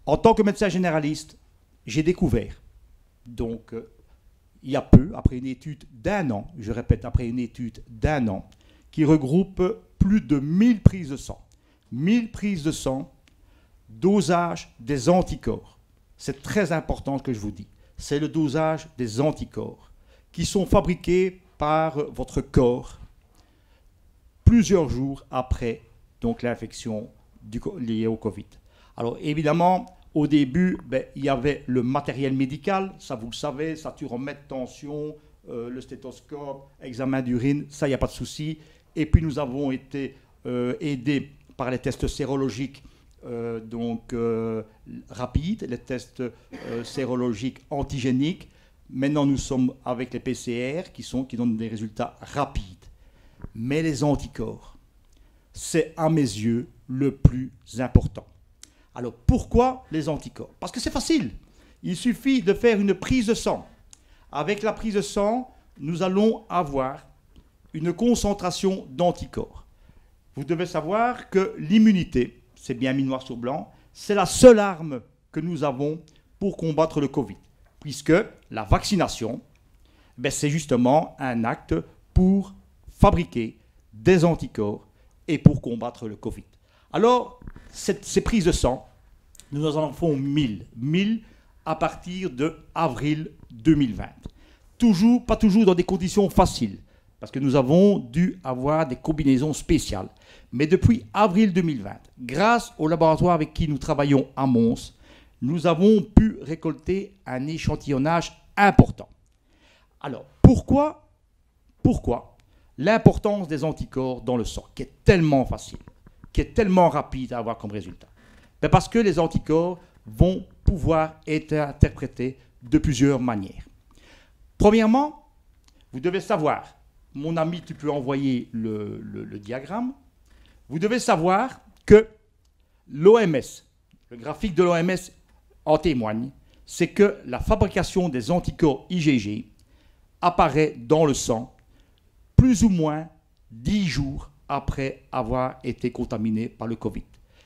En tant que médecin généraliste, j'ai découvert, donc il y a peu, après une étude d'un an, je répète, après une étude d'un an, qui regroupe plus de 1000 prises de sang. 1000 prises de sang, dosage des anticorps. C'est très important ce que je vous dis. C'est le dosage des anticorps qui sont fabriqués par votre corps plusieurs jours après donc, l'infection liée au Covid. Alors évidemment, au début, il y avait le matériel médical, ça vous le savez, saturomètre, tension, le stéthoscope, examen d'urine, ça il n'y a pas de souci. Et puis nous avons été aidés par les tests sérologiques rapides, les tests sérologiques antigéniques. Maintenant nous sommes avec les PCR qui donnent des résultats rapides. Mais les anticorps, c'est à mes yeux le plus important. Alors pourquoi les anticorps? Parce que c'est facile. Il suffit de faire une prise de sang. Avec la prise de sang, nous allons avoir une concentration d'anticorps. Vous devez savoir que l'immunité, c'est bien mis noir sur blanc, c'est la seule arme que nous avons pour combattre le Covid. Puisque la vaccination, c'est justement un acte pour fabriquer des anticorps et pour combattre le Covid. Alors, ces prises de sang, nous en avons 1000 à partir de avril 2020. Pas toujours dans des conditions faciles, parce que nous avons dû avoir des combinaisons spéciales. Mais depuis avril 2020, grâce au laboratoire avec qui nous travaillons à Mons, nous avons pu récolter un échantillonnage important. Alors, pourquoi l'importance des anticorps dans le sang, qui est tellement facile, qui est tellement rapide à avoir comme résultat? Parce que les anticorps vont pouvoir être interprétés de plusieurs manières. Premièrement, vous devez savoir, mon ami, tu peux envoyer le diagramme, vous devez savoir que l'OMS, le graphique de l'OMS en témoigne, c'est que la fabrication des anticorps IgG apparaît dans le sang plus ou moins 10 jours après avoir été contaminé par le Covid.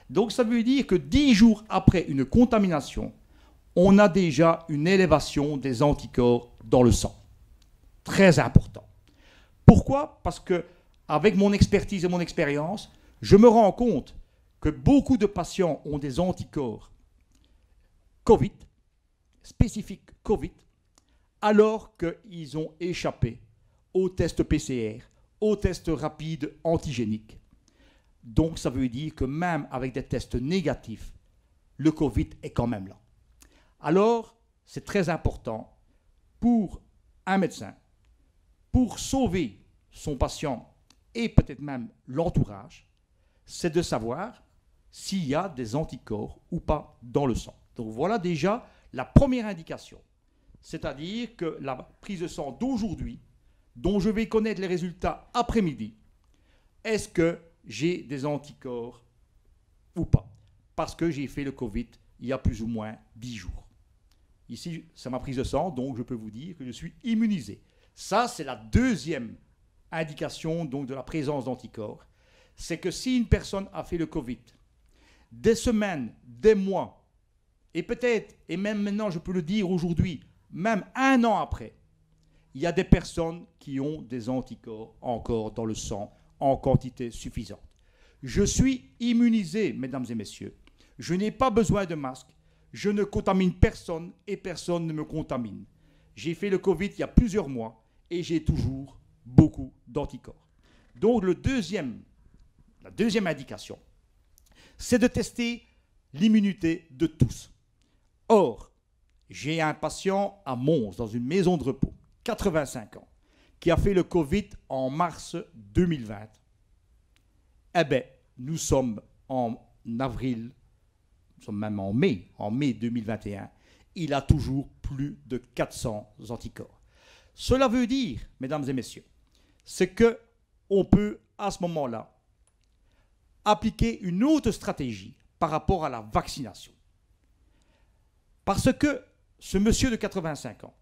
Donc ça veut dire que 10 jours après une contamination, on a déjà une élévation des anticorps dans le sang. Très important. Pourquoi? Parce que avec mon expertise et mon expérience, je me rends compte que beaucoup de patients ont des anticorps Covid, spécifiques Covid, alors qu'ils ont échappé aux tests PCR, aux tests rapides antigéniques. Donc, ça veut dire que même avec des tests négatifs, le Covid est quand même là. Alors, c'est très important pour un médecin, pour sauver son patient et peut-être même l'entourage, c'est de savoir s'il y a des anticorps ou pas dans le sang. Donc, voilà déjà la première indication. C'est-à-dire que la prise de sang d'aujourd'hui, dont je vais connaître les résultats après-midi, est-ce que j'ai des anticorps ou pas? Parce que j'ai fait le Covid il y a plus ou moins 10 jours. Ici, c'est ma prise de sang, donc je peux vous dire que je suis immunisé. Ça, c'est la deuxième indication donc, de la présence d'anticorps. C'est que si une personne a fait le Covid, des semaines, des mois, et peut-être, et même maintenant, je peux le dire aujourd'hui, même un an après, il y a des personnes qui ont des anticorps encore dans le sang en quantité suffisante. Je suis immunisé, mesdames et messieurs. Je n'ai pas besoin de masque. Je ne contamine personne et personne ne me contamine. J'ai fait le Covid il y a plusieurs mois et j'ai toujours beaucoup d'anticorps. Donc la deuxième indication, c'est de tester l'immunité de tous. Or, j'ai un patient à Mons, dans une maison de repos, 85 ans, qui a fait le Covid en mars 2020. Eh bien, nous sommes en avril, nous sommes même en mai 2021. Il a toujours plus de 400 anticorps. Cela veut dire, mesdames et messieurs, c'est qu'on peut, à ce moment-là, appliquer une autre stratégie par rapport à la vaccination. Parce que ce monsieur de 85 ans,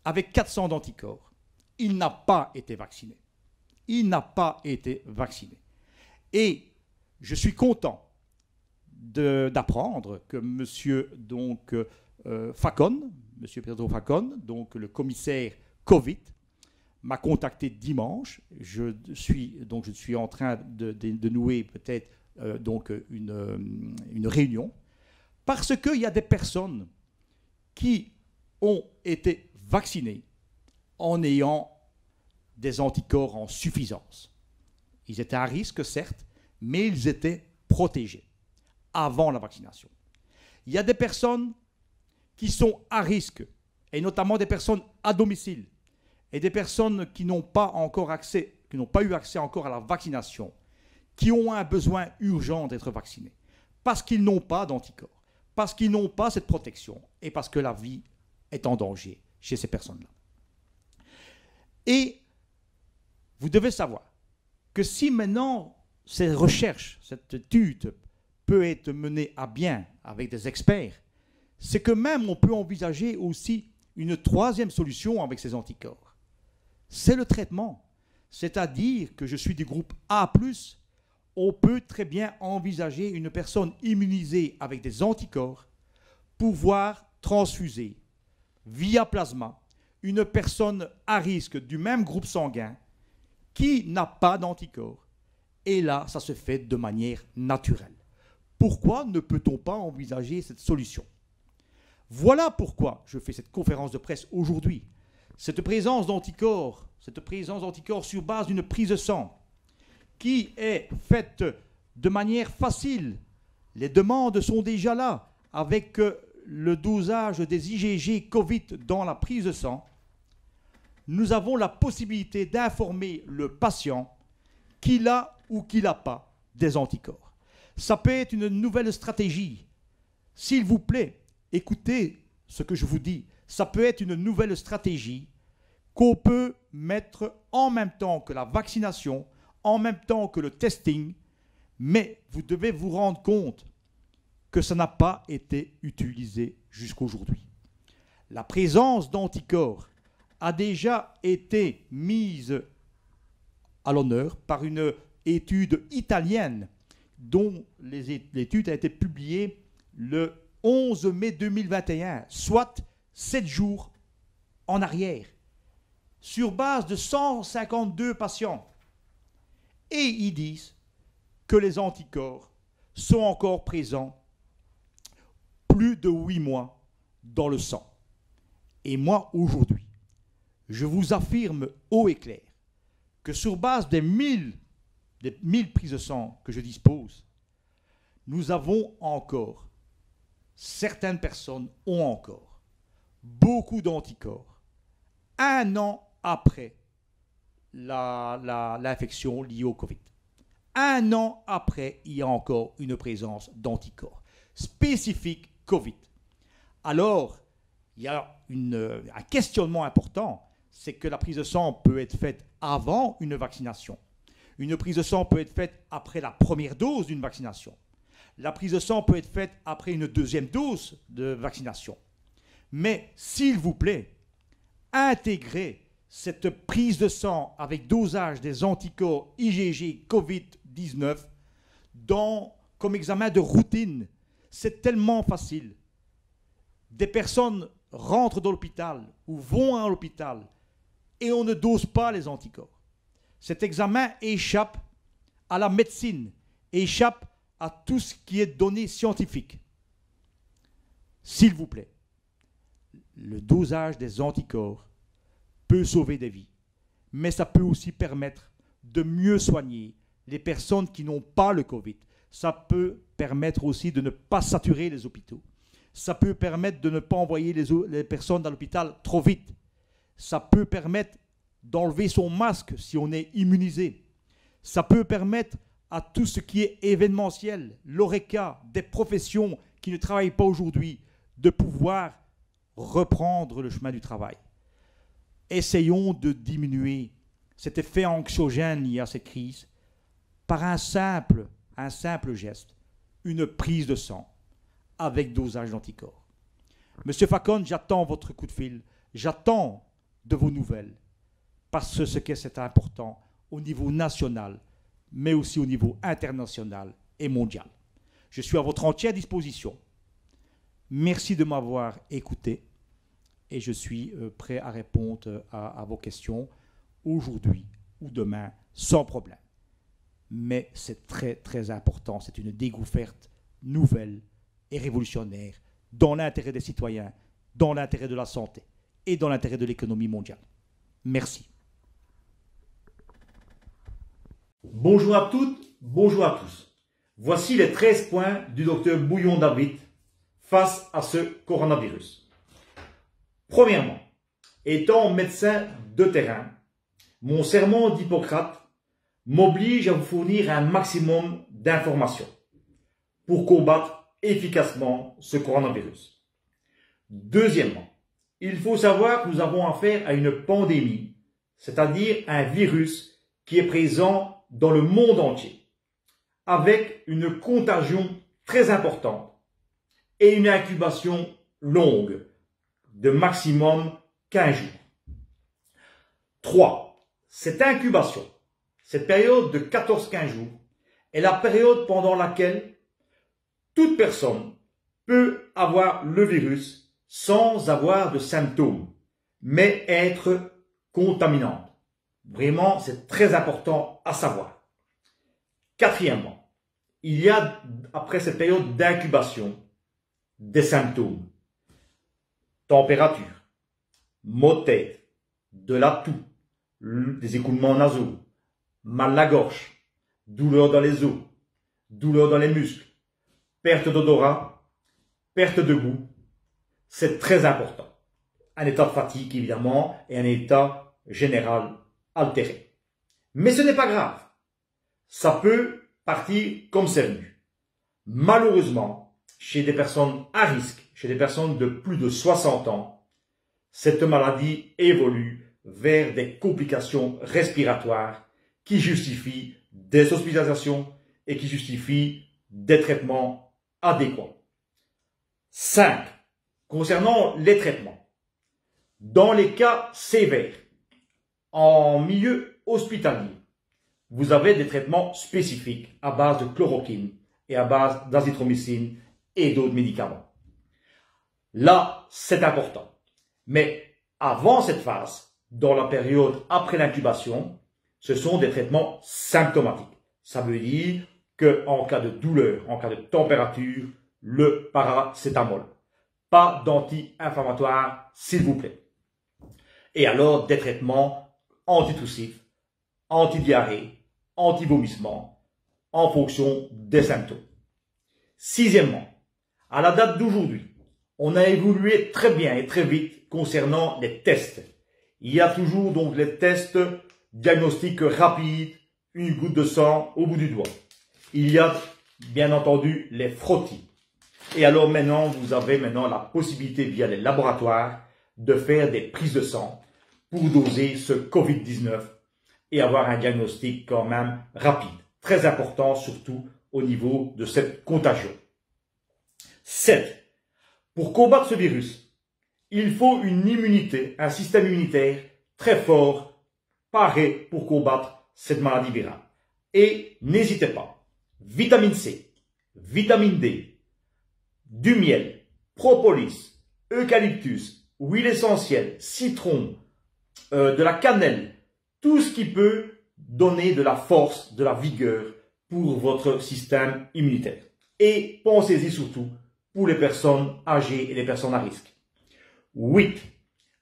avec 400 d'anticorps, il n'a pas été vacciné. Il n'a pas été vacciné. Et je suis content d'apprendre que monsieur Facon, monsieur Pedro Facon, donc le commissaire Covid, m'a contacté dimanche. Je suis en train de nouer peut-être une réunion, parce qu'il y a des personnes qui ont été vaccinées en ayant des anticorps en suffisance. Ils étaient à risque, certes, mais ils étaient protégés avant la vaccination. Il y a des personnes qui sont à risque, et notamment des personnes à domicile, et des personnes qui n'ont pas eu accès encore à la vaccination, qui ont un besoin urgent d'être vaccinés, parce qu'ils n'ont pas d'anticorps, parce qu'ils n'ont pas cette protection, et parce que la vie est en danger chez ces personnes-là. Et vous devez savoir que si maintenant ces recherches, cette étude peut être menée à bien avec des experts, c'est que même on peut envisager aussi une troisième solution avec ces anticorps. C'est le traitement. C'est-à-dire que je suis du groupe A+, on peut très bien envisager une personne immunisée avec des anticorps pouvoir transfuser via plasma une personne à risque du même groupe sanguin qui n'a pas d'anticorps. Et là, ça se fait de manière naturelle. Pourquoi ne peut-on pas envisager cette solution? Voilà pourquoi je fais cette conférence de presse aujourd'hui. Cette présence d'anticorps sur base d'une prise de sang qui est faite de manière facile. Les demandes sont déjà là avec le dosage des IgG Covid dans la prise de sang. Nous avons la possibilité d'informer le patient qu'il a ou qu'il n'a pas des anticorps. Ça peut être une nouvelle stratégie. S'il vous plaît, écoutez ce que je vous dis. Ça peut être une nouvelle stratégie qu'on peut mettre en même temps que la vaccination, en même temps que le testing, mais vous devez vous rendre compte que ça n'a pas été utilisé jusqu'aujourd'hui. La présence d'anticorps a déjà été mise à l'honneur par une étude italienne dont l'étude a été publiée le 11 mai 2021, soit 7 jours en arrière, sur base de 152 patients. Et ils disent que les anticorps sont encore présents plus de 8 mois dans le sang. Et moi, aujourd'hui, je vous affirme haut et clair que sur base des 1000 prises de sang que je dispose, nous avons encore, certaines personnes ont encore beaucoup d'anticorps 1 an après l'infection liée au Covid. 1 an après, il y a encore une présence d'anticorps spécifiques Covid. Alors, il y a un questionnement important, c'est que la prise de sang peut être faite avant une vaccination. Une prise de sang peut être faite après la première dose d'une vaccination. La prise de sang peut être faite après une deuxième dose de vaccination. Mais, s'il vous plaît, intégrez cette prise de sang avec dosage des anticorps IgG Covid-19 comme examen de routine. C'est tellement facile. Des personnes rentrent dans l'hôpital ou vont à l'hôpital et on ne dose pas les anticorps. Cet examen échappe à la médecine, échappe à tout ce qui est données scientifiques. S'il vous plaît, le dosage des anticorps peut sauver des vies, mais ça peut aussi permettre de mieux soigner les personnes qui n'ont pas le Covid. Ça peut permettre aussi de ne pas saturer les hôpitaux. Ça peut permettre de ne pas envoyer les personnes à l'hôpital trop vite. Ça peut permettre d'enlever son masque si on est immunisé. Ça peut permettre à tout ce qui est événementiel, l'ORECA, des professions qui ne travaillent pas aujourd'hui, de pouvoir reprendre le chemin du travail. Essayons de diminuer cet effet anxiogène lié à cette crise par un simple geste, une prise de sang avec dosage d'anticorps. Monsieur Facon, j'attends votre coup de fil, j'attends de vos nouvelles, parce que c'est important au niveau national, mais aussi au niveau international et mondial. Je suis à votre entière disposition. Merci de m'avoir écouté et je suis prêt à répondre à vos questions aujourd'hui ou demain sans problème. Mais c'est très très important, c'est une découverte nouvelle et révolutionnaire dans l'intérêt des citoyens, dans l'intérêt de la santé et dans l'intérêt de l'économie mondiale. Merci. Bonjour à toutes, bonjour à tous. Voici les 13 points du docteur Bouillon-David face à ce coronavirus. Premièrement, étant médecin de terrain, mon serment d'Hippocrate m'oblige à vous fournir un maximum d'informations pour combattre efficacement ce coronavirus. Deuxièmement, il faut savoir que nous avons affaire à une pandémie, c'est-à-dire un virus qui est présent dans le monde entier, avec une contagion très importante et une incubation longue de maximum 15 jours. 3. Cette incubation, cette période de 14-15 jours, est la période pendant laquelle toute personne peut avoir le virus sans avoir de symptômes, mais être contaminante. Vraiment, c'est très important à savoir. Quatrièmement, il y a, après cette période d'incubation, des symptômes. Température, maux de tête, de la toux, des écoulements nasaux, mal à la gorge, douleur dans les os, douleur dans les muscles, perte d'odorat, perte de goût. C'est très important. Un état de fatigue, évidemment, et un état général altéré. Mais ce n'est pas grave. Ça peut partir comme c'est venu. Malheureusement, chez des personnes à risque, chez des personnes de plus de 60 ans, cette maladie évolue vers des complications respiratoires qui justifient des hospitalisations et qui justifient des traitements adéquats. 5. Concernant les traitements, dans les cas sévères, en milieu hospitalier, vous avez des traitements spécifiques à base de chloroquine et à base d'azithromycine et d'autres médicaments. Là, c'est important. Mais avant cette phase, dans la période après l'incubation, ce sont des traitements symptomatiques. Ça veut dire qu'en cas de douleur, en cas de température, le paracétamol. Pas d'anti-inflammatoire, s'il vous plaît. Et alors, des traitements antitoussifs, anti-diarrhée, anti-vomissement, en fonction des symptômes. Sixièmement, à la date d'aujourd'hui, on a évolué très bien et très vite concernant les tests. Il y a toujours donc les tests diagnostiques rapides, une goutte de sang au bout du doigt. Il y a bien entendu les frottis. Et alors maintenant, vous avez maintenant la possibilité via les laboratoires de faire des prises de sang pour doser ce Covid-19 et avoir un diagnostic quand même rapide. Très important surtout au niveau de cette contagion. 7. Pour combattre ce virus, il faut une immunité, un système immunitaire très fort, paré pour combattre cette maladie virale. Et n'hésitez pas, vitamine C, vitamine D, du miel, propolis, eucalyptus, huile essentielle, citron, de la cannelle, tout ce qui peut donner de la force, de la vigueur pour votre système immunitaire. Et pensez-y surtout pour les personnes âgées et les personnes à risque. 8.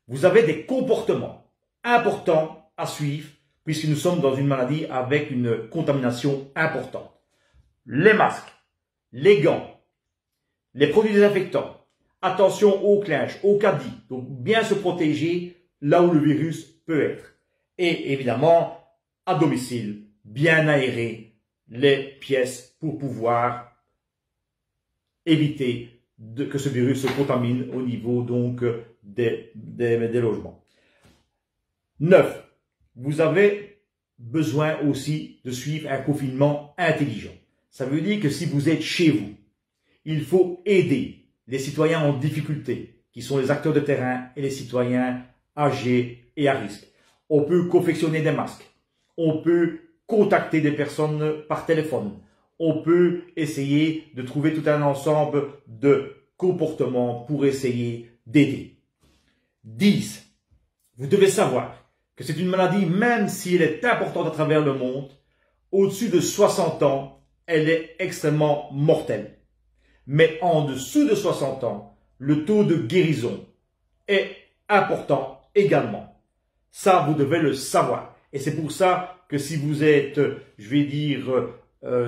Vous avez des comportements importants à suivre puisque nous sommes dans une maladie avec une contamination importante. Les masques, les gants, les produits désinfectants, attention aux clinches, aux caddies, donc bien se protéger là où le virus peut être. Et évidemment, à domicile, bien aérer les pièces pour pouvoir éviter que ce virus se contamine au niveau donc des logements. 9. Vous avez besoin aussi de suivre un confinement intelligent. Ça veut dire que si vous êtes chez vous, il faut aider les citoyens en difficulté, qui sont les acteurs de terrain et les citoyens âgés et à risque. On peut confectionner des masques. On peut contacter des personnes par téléphone. on peut essayer de trouver tout un ensemble de comportements pour essayer d'aider. 10. Vous devez savoir que c'est une maladie, même si elle est importante à travers le monde, au-dessus de 60 ans, elle est extrêmement mortelle. Mais en dessous de 60 ans, le taux de guérison est important également. Ça, vous devez le savoir. Et c'est pour ça que si vous êtes, je vais dire,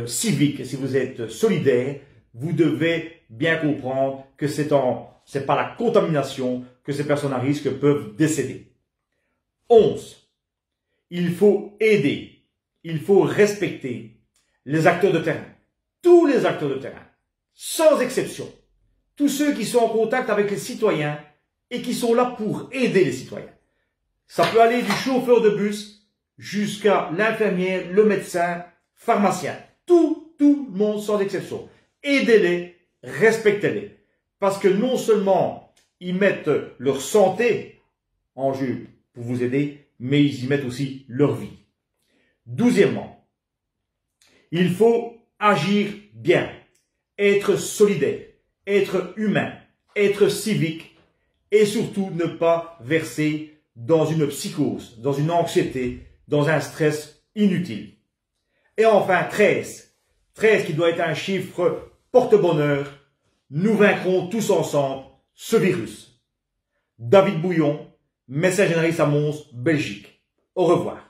civique, si vous êtes solidaire, vous devez bien comprendre que c'est par la contamination que ces personnes à risque peuvent décéder. 11. Il faut aider, il faut respecter les acteurs de terrain, tous les acteurs de terrain, sans exception, tous ceux qui sont en contact avec les citoyens et qui sont là pour aider les citoyens. Ça peut aller du chauffeur de bus jusqu'à l'infirmière, le médecin, pharmacien, tout le monde sans exception. Aidez-les, respectez-les, parce que non seulement ils mettent leur santé en jeu pour vous aider, mais ils y mettent aussi leur vie. 12e, il faut agir bien, être solidaire, être humain, être civique et surtout ne pas verser dans une psychose, dans une anxiété, dans un stress inutile. Et enfin 13 qui doit être un chiffre porte-bonheur, nous vaincrons tous ensemble ce virus. David Bouillon, Messagerie à Mons, Belgique. Au revoir.